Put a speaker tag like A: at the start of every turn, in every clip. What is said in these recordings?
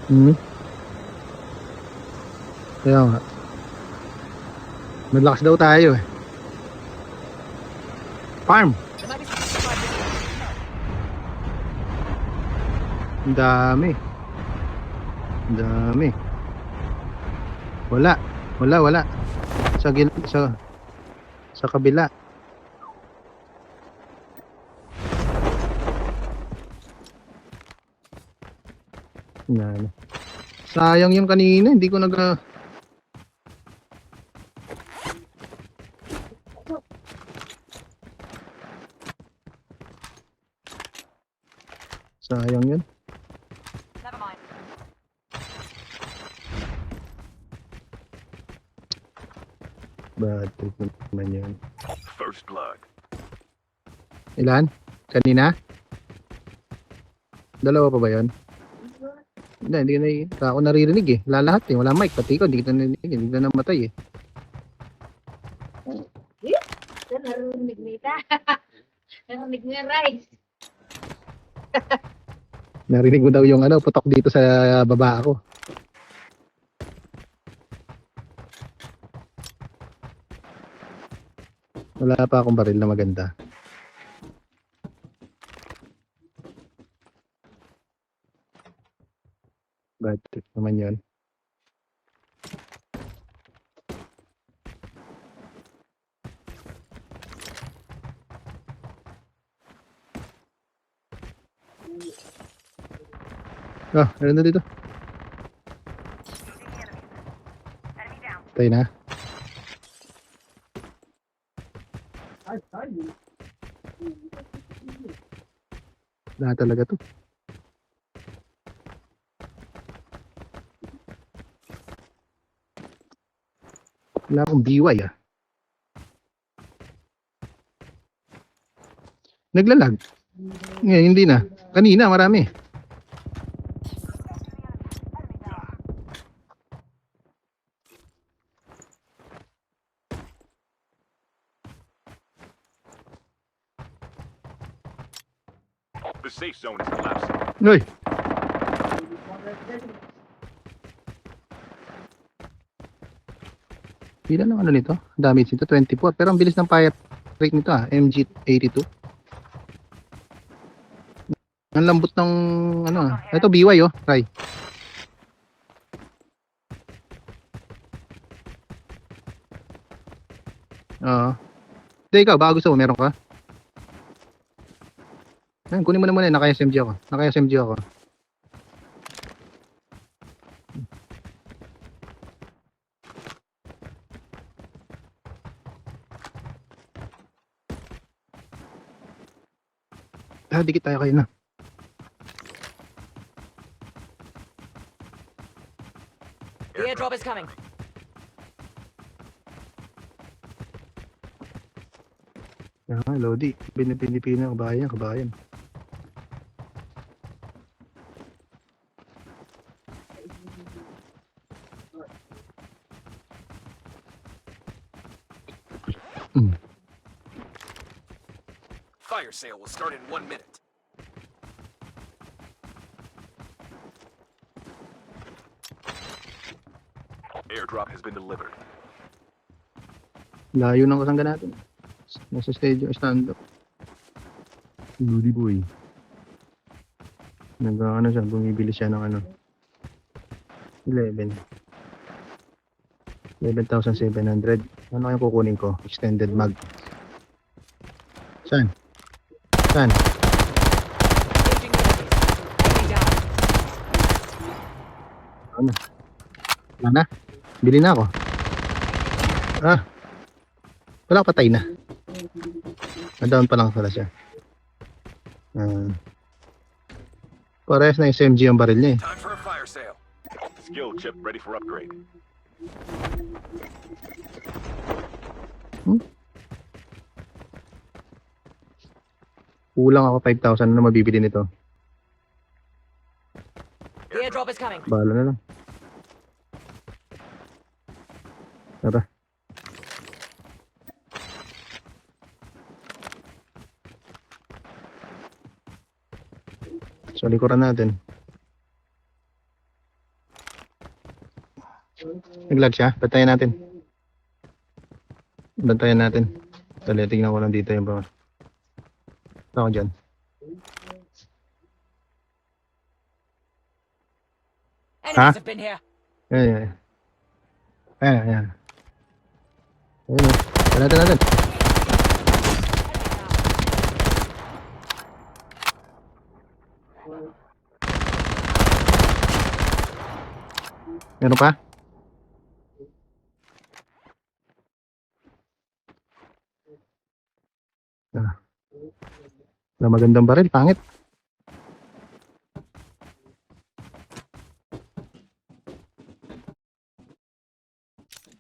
A: Hmm. Kaya nga. Malakas daw tayo eh. Farm. Ang dami. Ang dami. Wala. Wala. Sa kabila. Yan. Sayang yung kanina, hindi ko sayang yun.
B: Never mind.
A: Bad trip naman yun.
C: First blood.
A: Ilan? Kanina? Dalawa pa ba yun? Hindi ako naririnig eh. Lahat eh. Wala mic. Pati ko, hindi kita narinig. Hindi kita namatay eh.
B: Narinig nita. Narinig nga rice.
A: Narinig mo daw yung putok dito sa baba ako. Wala pa akong baril na maganda. Bad trip naman yun. Meron na dito. Tayo na. Wala talaga to. Wala akong BY ah. Naglalag. Ngayon hindi na. Kanina marami.
C: The safe zone is collapsing.
A: Uy! Ilan ang nito? Damage nito, 24. Pero ang bilis ng fire rate nito MG82. Ang lambot ng Ito BY oh, try. Hindi ikaw, baka gusto mo, meron ka? Ayan, kunin mo na muna, naka-SMG ako. Naka-SMG ako. Dikit tayo kayo na.
B: The airdrop is coming.
A: Lodi. Pinipino, kabayan.
C: Fire sale will start in 1 minute. Airdrop has been delivered.
A: Layo ng kasangga natin. Nasa stadium, stand up. Lodi boy. Siya, bumibili siya ng 11. 11,700. Ano kayong kukunin ko? Extended mag. Saan?
B: Engaging the enemy. Enemy down.
A: Wala na. Bili na ako. Wala, patay na. Na-down pa lang pala siya. Parehas na SMG ang baril niya eh.
C: Time for a fire sale. Skill chip ready for upgrade.
A: Kulang ako 5,000 na mabibili nito.
B: The airdrop is coming.
A: Bala na lang. Tara. Sa likuran natin. Naglag siya. Bantayan natin. Bantayan natin. Dali, tingnan ko lang dito yung bawah. Ito ako dyan.
B: Enemies have been here.
A: Ayan, ayan. Ayan, ayan. Ayan, oh. Natin natin. Meron pa? Na magandang baril, pangit.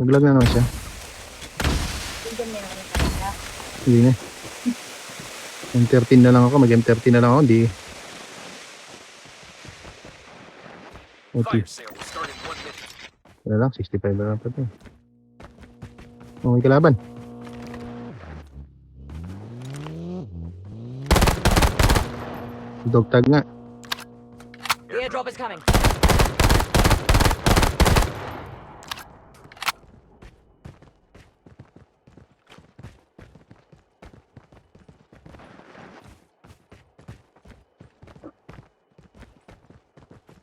A: Maglag na naman siya. Hindi na. M13 na lang ako, mag M13 na lang ako, hindi. Okay,
C: Fire sale will start in 1 minute.
A: wala lang, 65 na lang pa ito. Okay, kalaban. Dog tag nga.
B: The airdrop is coming.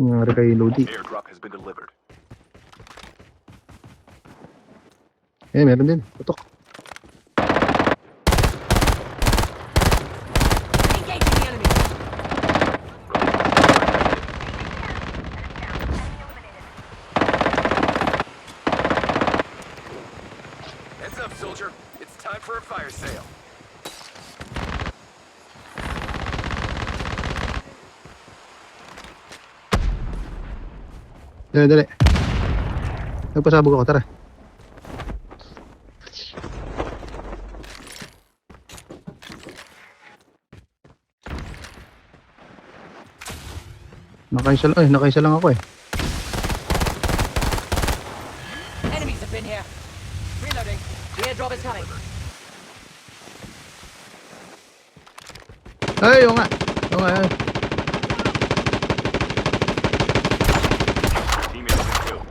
A: Nangyari kay Lodi.
C: Airdrop has been delivered.
A: Eh, meron din. Putok.
B: Engaging the enemy.
C: Heads up, soldier. It's time for a fire sale.
A: Dali, dali. Nagpasabog ako, tara. Nakaisa lang ako eh.
B: Enemies have been here. Reloading. The airdrop is coming.
A: Ay, oo nga. Oo nga.
C: Teammate has been killed.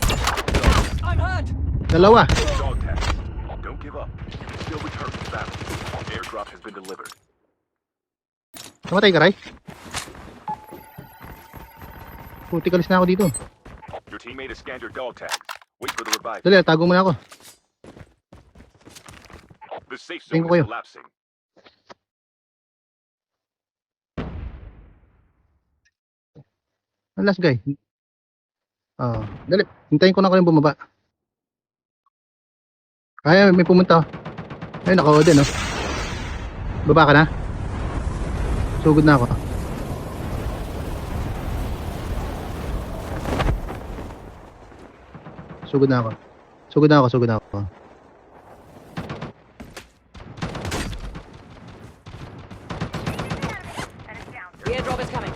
B: I'm hurt.
A: Dalawa.
C: Dog tags. Don't give up. Still return to battle. Airdrop has been delivered.
A: Namatay ka, Ray? Puti, kalis na ako dito.
C: Your teammate has scanned your dog tags. Wait for the revive.
A: Dali, tago muna ako.
C: The safe
A: Tingin
C: zone
A: ko kayo.
C: is collapsing.
A: Ang last guy. Dali. Hintayin ko na kayong bumaba. Ay, may pumunta. Ay, naka-o din, oh. Baba ka na? Sugod na ako. Sugod na ako. Sugod na ako.
B: The airdrop is coming.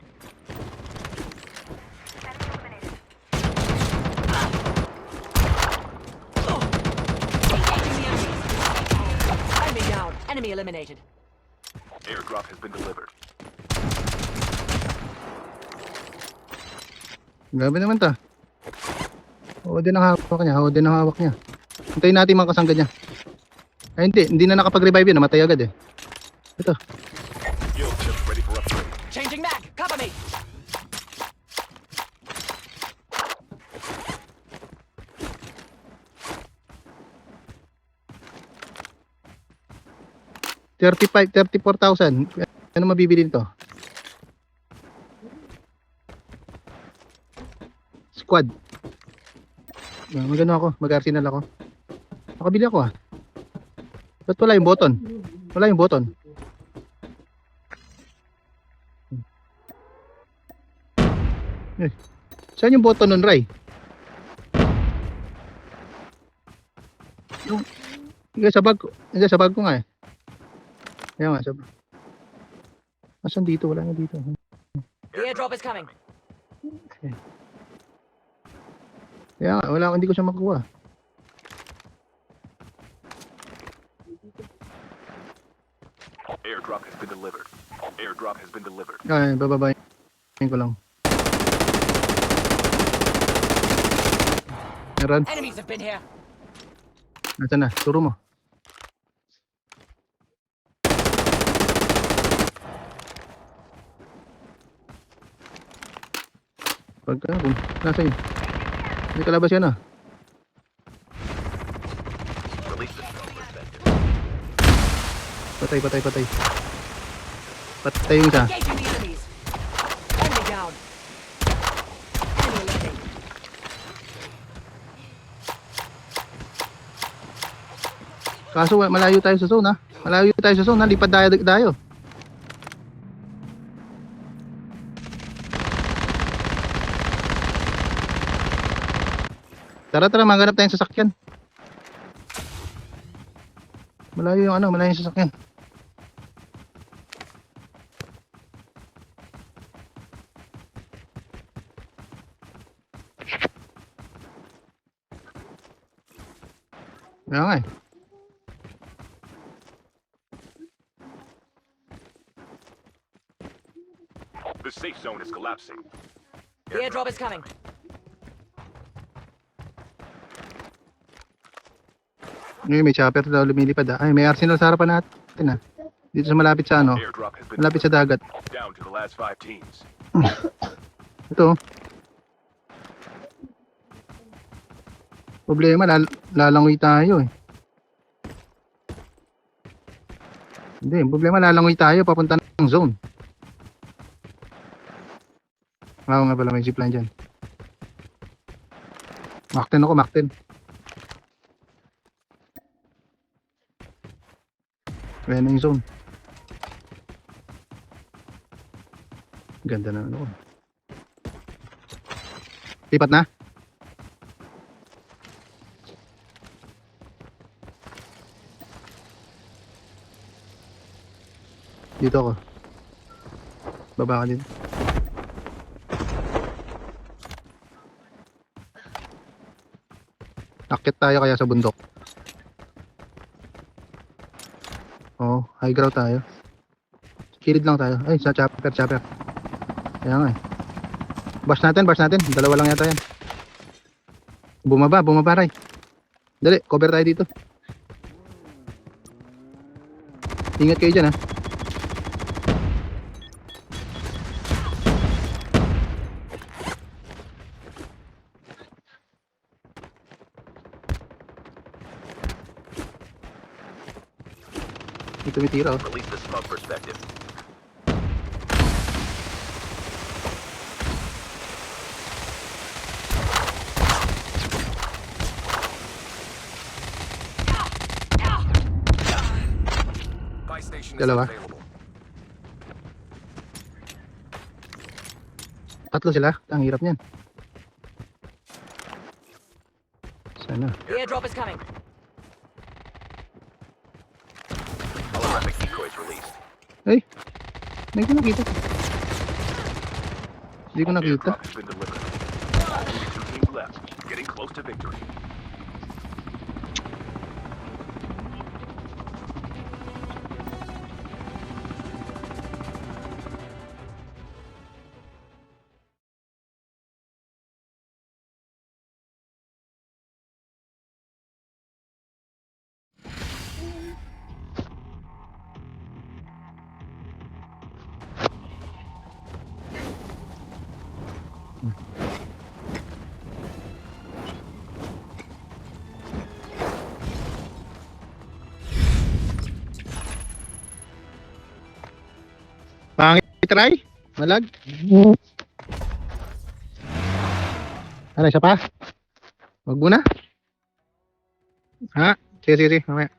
B: Engaging the enemy. Enemy down. Enemy eliminated.
C: Airdrop has been delivered.
A: Grabe naman ta. Oo din ang hawak niya. Hintayin natin mga kasangga niya. Ay hindi na nakapag-revive yun. Namatay agad eh. Ito.
C: Skill chips ready for upgrade.
B: Changing mag. Cover me.
A: $34,000. Ano mabibili nito? Squad. Magano ako, mag-arsenal ako. Nakabili ako ah. Ba't wala yung button? Wala yung button. Eh, saan yung button nun, Ray? Yung sa bag ko nga eh. Ayan nga, sa bag. Asan dito? Wala na dito.
B: The airdrop is coming.
A: Kaya nga, wala, hindi ko siya makuha.
C: Airdrop has been delivered. Airdrop has been delivered.
A: Ay, bababayin ko lang. Meron.
B: Enemies have been here.
A: Nasaan na? Turo mo. Pagka, nasa yun. May kalabas yan ah.
C: Release the smoke perspective.
A: Patay. Patay yung isa.
B: Engaging the enemies. Enemy down. Enemy eliminated.
A: Kaso malayo tayo sa zone ha. Malayo tayo sa zone ha. Lipad tayo. Tara, maghanap tayong sasakyan. Malayo yung sasakyan. Kaya nga eh.
C: The safe zone is collapsing.
B: The airdrop is coming.
A: Ngayon may chopper daw lumilipad ha. Ay, may arsenal sa harapan natin ha. Dito sa malapit sa ano.
C: Airdrop has been
A: Malapit sa dagat.
C: down to the last 5 teams.
A: Ito. Problema, lalangoy tayo eh. Hindi, problema lalangoy tayo papunta ng zone. Oo nga pala, may zipline dyan. Makten ako, Makten. Kaya na yung zone. Ganda na ano ko. Lipat na? Dito ako. Baba ka dito. Akit tayo kaya sa bundok. Oh, high ground tayo. Kilid lang tayo. Ay, sa chopper. Kaya nga eh. Bash natin. Dalawa lang yata yan. Bumaba, Ray. Dali, cover tayo dito. Ingat kayo dyan ha. May tumitira oh.
C: Release the smoke perspective. Buy station is
A: Dalawa.
C: available.
A: Tatlo sila. Ang hirap niyan. Sana.
B: The airdrop is coming.
C: Holographic decoys released.
A: Ay! Hindi ko nakita. Hindi ko nakita.
C: Airdrop has been delivered. Only 2 teams left. Getting close to victory.
A: Pangit try? Malag? Ano, isa pa? Wag muna? Ha? Sige. Mamaya.